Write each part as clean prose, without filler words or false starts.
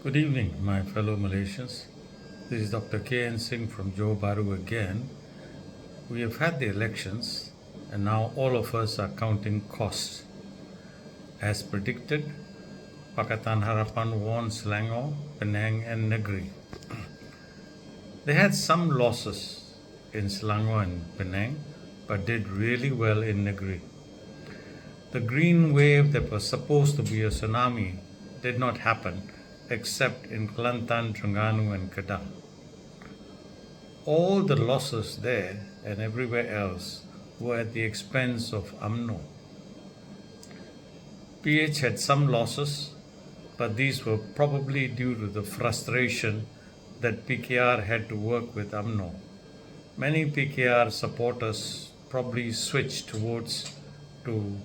Good evening, my fellow Malaysians. This is Dr. K.N. Singh from Johor Bahru again. We have had the elections, and now all of us are counting costs. As predicted, Pakatan Harapan won Selangor, Penang, and Negeri. They had some losses in Selangor and Penang, but did really well in Negeri. The green wave that was supposed to be a tsunami did not happen, except in Kelantan, Terengganu, and Kedah. All the losses there and everywhere else were at the expense of UMNO. PH had some losses, but these were probably due to the frustration that PKR had to work with UMNO. Many PKR supporters probably switched towards to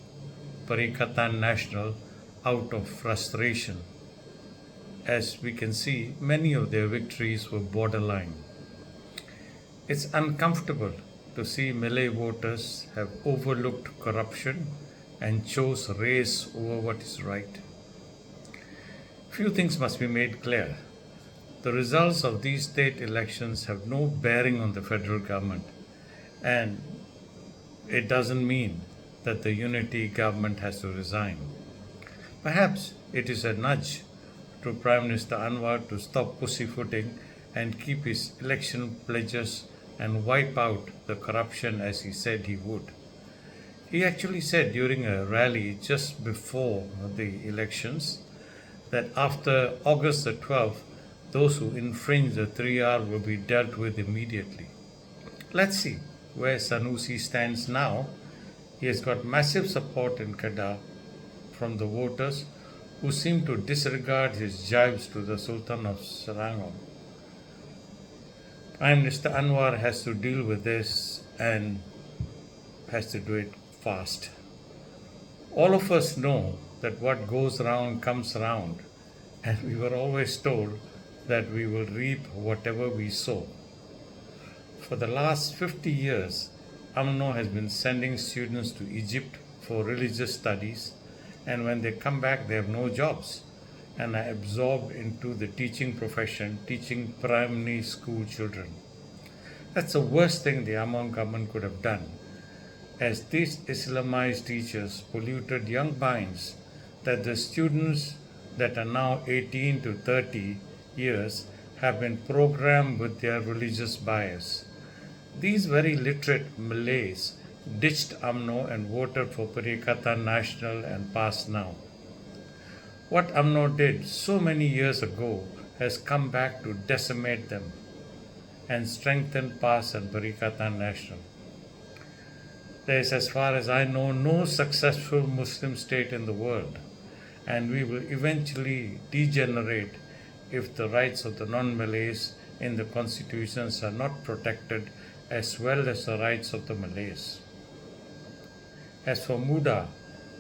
Perikatan Nasional out of frustration. As we can see, many of their victories were borderline. It's uncomfortable to see Malay voters have overlooked corruption and chose race over what is right. Few things must be made clear. The results of these state elections have no bearing on the federal government, and it doesn't mean that the unity government has to resign. Perhaps it is a nudge to Prime Minister Anwar to stop pussyfooting and keep his election pledges and wipe out the corruption as he said he would. He actually said during a rally just before the elections that after August the 12th, those who infringe the 3R will be dealt with immediately. Let's see where Sanusi stands now. He has got massive support in Kedah from the voters who seem to disregard his jibes to the Sultan of Selangor. Prime Minister Anwar has to deal with this and has to do it fast. All of us know that what goes around comes around, and we were always told that we will reap whatever we sow. For the last 50 years, UMNO has been sending students to Egypt for religious studies, and when they come back, they have no jobs and are absorbed into the teaching profession, teaching primary school children. That's the worst thing the Amon government could have done, as these Islamized teachers polluted young minds that the students that are now 18 to 30 years have been programmed with their religious bias. These very literate Malays ditched UMNO and voted for Perikatan Nasional and PAS now. What UMNO did so many years ago has come back to decimate them and strengthen PAS and Perikatan Nasional. There is, as far as I know, no successful Muslim state in the world, and we will eventually degenerate if the rights of the non-Malays in the constitutions are not protected as well as the rights of the Malays. As for MUDA,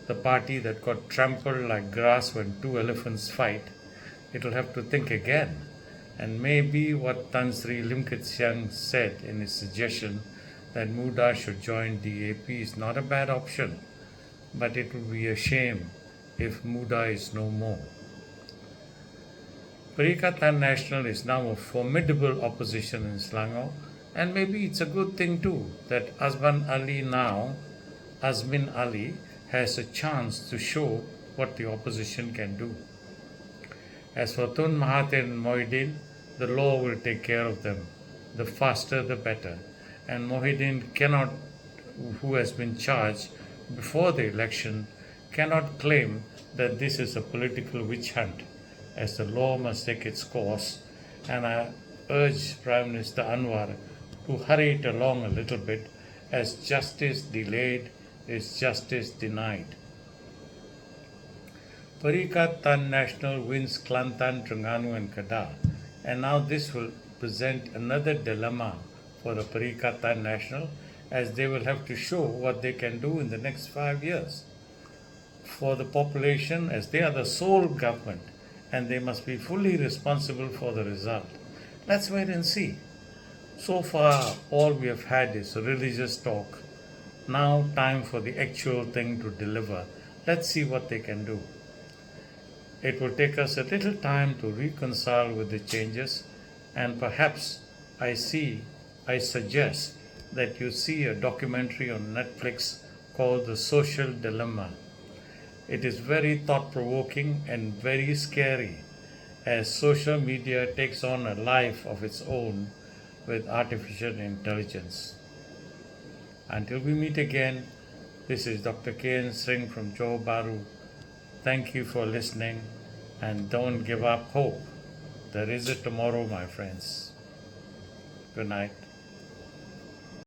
the party that got trampled like grass when two elephants fight, it will have to think again. And maybe what Tan Sri Lim Kit Siang said in his suggestion that MUDA should join DAP is not a bad option, but it would be a shame if MUDA is no more. Perikatan Nasional is now a formidable opposition in Selangor, and maybe it's a good thing too that Azmin Ali has a chance to show what the opposition can do. As for Tun Mahathir and Mohideen, the law will take care of them. The faster the better. And Mohideen cannot, who has been charged before the election, cannot claim that this is a political witch hunt, as the law must take its course. And I urge Prime Minister Anwar to hurry it along a little bit, as justice delayed is justice denied. Perikatan Nasional wins Kelantan, Terengganu and Kedah, and now this will present another dilemma for the Perikatan Nasional, as they will have to show what they can do in the next 5 years for the population, as they are the sole government and they must be fully responsible for the result. Let's wait and see. So far, all we have had is religious talk. Now, time for the actual thing to deliver. Let's see what they can do. It will take us a little time to reconcile with the changes, and perhaps I suggest that you see a documentary on Netflix called The Social Dilemma. It is very thought provoking and very scary as social media takes on a life of its own with artificial intelligence. Until we meet again, this is Dr. K.N. Singh from Johor Bahru. Thank you for listening and don't give up hope. There is a tomorrow, my friends. Good night.